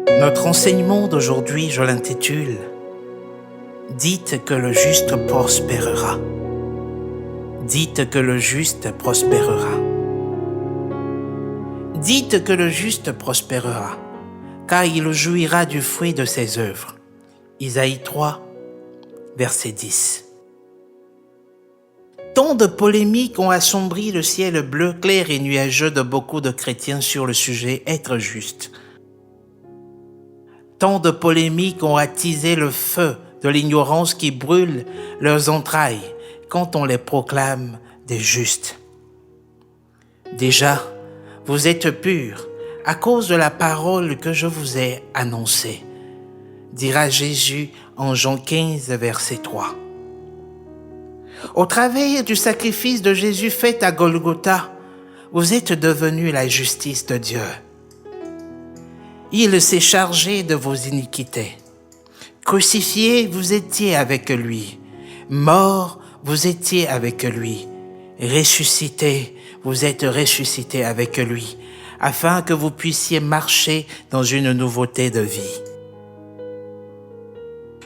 Notre enseignement d'aujourd'hui, je l'intitule « Dites que le juste prospérera ». Dites que le juste prospérera. Dites que le juste prospérera, car il jouira du fruit de ses œuvres. Isaïe 3, verset 10. Tant de polémiques ont assombri le ciel bleu clair et nuageux de beaucoup de chrétiens sur le sujet « être juste ». Tant de polémiques ont attisé le feu de l'ignorance qui brûle leurs entrailles quand on les proclame des justes. Déjà, vous êtes purs à cause de la parole que je vous ai annoncée, dira Jésus en Jean 15, verset 3. Au travers du sacrifice de Jésus fait à Golgotha, vous êtes devenus la justice de Dieu. Il s'est chargé de vos iniquités. Crucifié, vous étiez avec lui. Mort, vous étiez avec lui. Ressuscité, vous êtes ressuscité avec lui, afin que vous puissiez marcher dans une nouveauté de vie.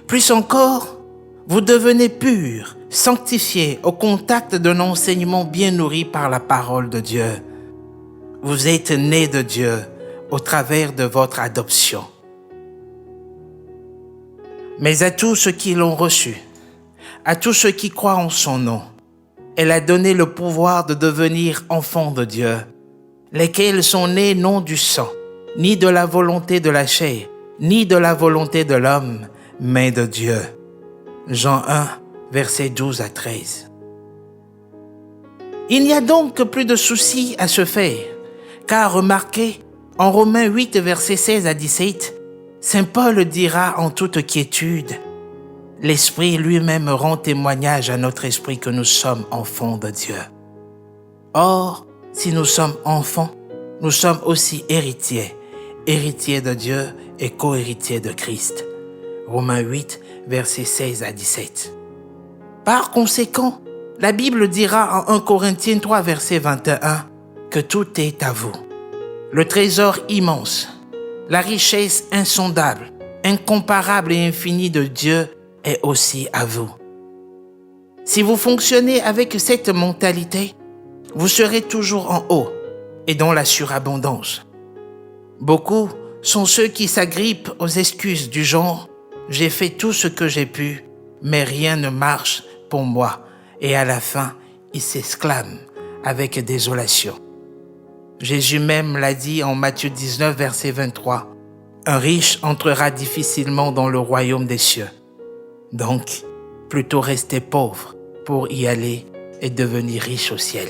Plus encore, vous devenez purs, sanctifiés au contact d'un enseignement bien nourri par la parole de Dieu. Vous êtes nés de Dieu au travers de votre adoption. Mais à tous ceux qui l'ont reçu, à tous ceux qui croient en son nom, elle a donné le pouvoir de devenir enfants de Dieu, lesquels sont nés non du sang, ni de la volonté de la chair, ni de la volonté de l'homme, mais de Dieu. Jean 1, versets 12 à 13. Il n'y a donc plus de souci à se faire, car remarquez, en Romains 8, versets 16 à 17, Saint Paul dira en toute quiétude, « L'Esprit lui-même rend témoignage à notre esprit que nous sommes enfants de Dieu. Or, si nous sommes enfants, nous sommes aussi héritiers, héritiers de Dieu et co-héritiers de Christ. » Romains 8, versets 16 à 17. Par conséquent, la Bible dira en 1 Corinthiens 3, verset 21, que tout est à vous. Le trésor immense, la richesse insondable, incomparable et infinie de Dieu est aussi à vous. Si vous fonctionnez avec cette mentalité, vous serez toujours en haut et dans la surabondance. Beaucoup sont ceux qui s'agrippent aux excuses du genre « j'ai fait tout ce que j'ai pu, mais rien ne marche pour moi » et à la fin, ils s'exclament avec désolation. Jésus même l'a dit en Matthieu 19, verset 23. « Un riche entrera difficilement dans le royaume des cieux. Donc, plutôt rester pauvre pour y aller et devenir riche au ciel. »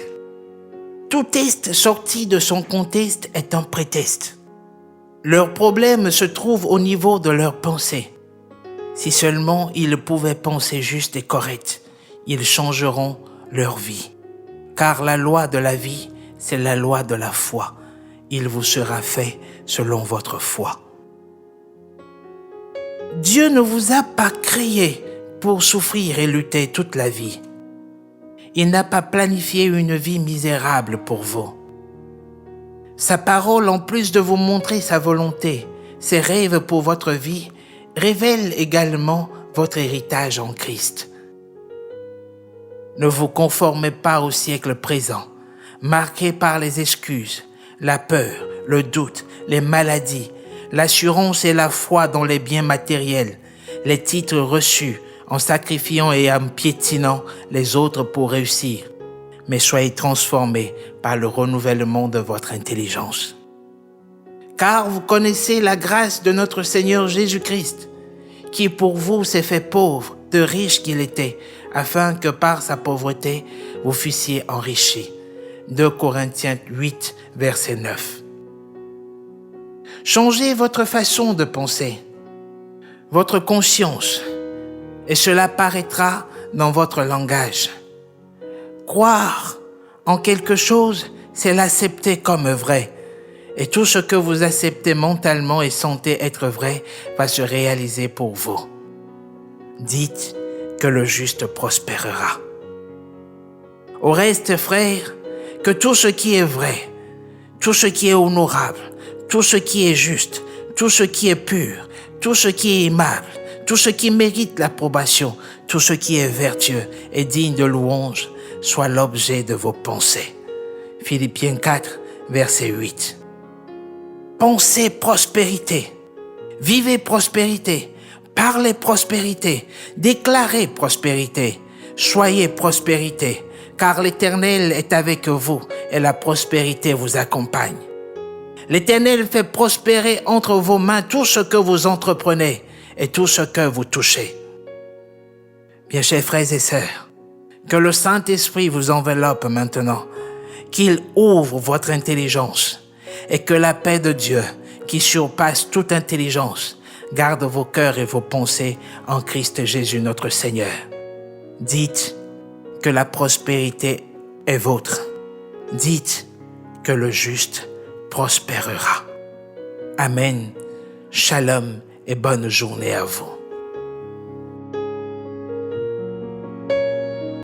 Tout test sorti de son contexte est un prétexte. Leur problème se trouve au niveau de leur pensée. Si seulement ils pouvaient penser juste et correct, ils changeront leur vie. Car la loi de la vie, c'est la loi de la foi. Il vous sera fait selon votre foi. Dieu ne vous a pas créé pour souffrir et lutter toute la vie. Il n'a pas planifié une vie misérable pour vous. Sa parole, en plus de vous montrer sa volonté, ses rêves pour votre vie, révèle également votre héritage en Christ. Ne vous conformez pas au siècle présent, marqué par les excuses, la peur, le doute, les maladies, l'assurance et la foi dans les biens matériels, les titres reçus en sacrifiant et en piétinant les autres pour réussir, mais soyez transformés par le renouvellement de votre intelligence. Car vous connaissez la grâce de notre Seigneur Jésus-Christ, qui pour vous s'est fait pauvre, de riche qu'il était, afin que par sa pauvreté, vous fussiez enrichis. 2 Corinthiens 8, verset 9. Changez votre façon de penser, votre conscience, et cela paraîtra dans votre langage. Croire en quelque chose, c'est l'accepter comme vrai. Et tout ce que vous acceptez mentalement et sentez être vrai va se réaliser pour vous. Dites que le juste prospérera. Au reste, frères, que tout ce qui est vrai, tout ce qui est honorable, tout ce qui est juste, tout ce qui est pur, tout ce qui est aimable, tout ce qui mérite l'approbation, tout ce qui est vertueux et digne de louange, soit l'objet de vos pensées. Philippiens 4, verset 8. Pensez prospérité, vivez prospérité, parlez prospérité, déclarez prospérité, soyez prospérité, car l'Éternel est avec vous et la prospérité vous accompagne. L'Éternel fait prospérer entre vos mains tout ce que vous entreprenez et tout ce que vous touchez. Bien chers frères et sœurs, que le Saint-Esprit vous enveloppe maintenant, qu'il ouvre votre intelligence et que la paix de Dieu, qui surpasse toute intelligence, garde vos cœurs et vos pensées en Christ Jésus notre Seigneur. Dites que la prospérité est vôtre. Dites que le juste prospérera. Amen. Shalom et bonne journée à vous.